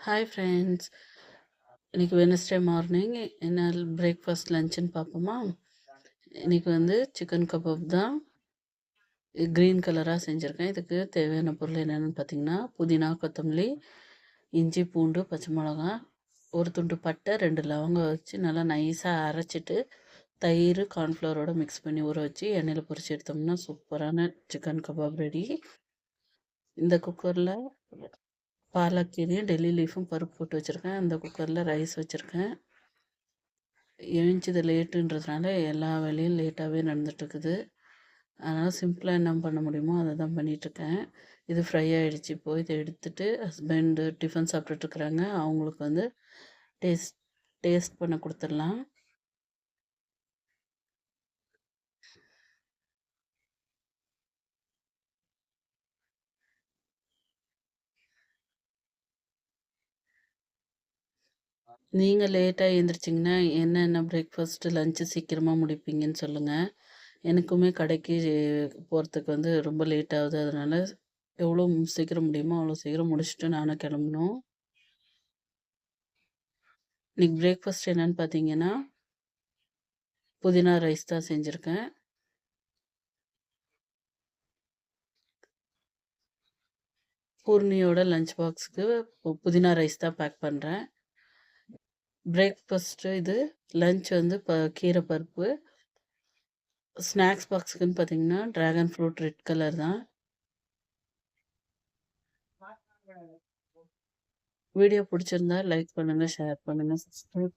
Hi friends. இன்னைக்கு Wednesday morning என்ன breakfast லஞ்சுன்னு பார்ப்போமா? இன்னைக்கு வந்து சிக்கன் கபாப் தான் க்ரீன் கலராக செஞ்சுருக்கேன். இதுக்கு தேவையான பொருள் என்னென்னு பார்த்தீங்கன்னா, புதினா, கொத்தமல்லி, இஞ்சி, பூண்டு, பச்சை மிளகா, ஒரு துண்டு பட்டை, 2 லவங்கம் வச்சு நல்லா நைஸாக அரைச்சிட்டு, தயிர், கார்ன்ஃப்ளவரோட மிக்ஸ் பண்ணி ஊற வச்சு எண்ணெயில் பொரிச்சு எடுத்தோம்னா சூப்பரான சிக்கன் கபாப் ரெடி. இந்த குக்கரில் பாலக்கீரையும் டெல்லி லீஃபும் பருப்பு போட்டு வச்சுருக்கேன். அந்த குக்கரில் ரைஸ் வச்சுருக்கேன். எழுந்திரிச்சது லேட்டுன்றதுனால எல்லா வேலையும் லேட்டாகவே நடந்துட்டுருக்குது. அதனால் சிம்பிளாக என்ன பண்ண முடியுமோ அதை தான் பண்ணிகிட்ருக்கேன். இது ஃப்ரை ஆகிடுச்சு. இப்போது இதை எடுத்துகிட்டு ஹஸ்பண்டு டிஃபன் சாப்பிட்டுட்ருக்குறாங்க. அவங்களுக்கு வந்து டேஸ்ட் டேஸ்ட் பண்ண கொடுத்துடலாம். நீங்கள் லேட்டாக எழுந்திரிச்சிங்கன்னா என்னென்ன பிரேக்ஃபாஸ்ட்டு லஞ்சு சீக்கிரமாக முடிப்பீங்கன்னு சொல்லுங்கள். எனக்குமே கடைக்கு போகிறதுக்கு வந்து ரொம்ப லேட் ஆகுது. அதனால் எவ்வளோ சீக்கிரம் முடியுமோ அவ்வளோ சீக்கிரம் முடிச்சுட்டு நானும் கிளம்பணும். இன்றைக்கி பிரேக்ஃபாஸ்ட் என்னென்னு பார்த்தீங்கன்னா, புதினா ரைஸ் தான் செஞ்சுருக்கேன். பூர்ணியோட லஞ்ச் பாக்ஸுக்கு புதினா ரைஸ் தான் பேக் பண்ணுறேன். பிரேக்ஃபாஸ்ட்டு இது. லஞ்ச் வந்து கீரை பருப்பு. ஸ்நாக்ஸ் பாக்ஸுக்குன்னு பார்த்தீங்கன்னா ட்ராகன் ஃப்ரூட் ரெட் கலர் தான். வீடியோ பிடிச்சிருந்தா லைக் பண்ணுங்கள், ஷேர் பண்ணுங்கள், சப்ஸ்கிரைப்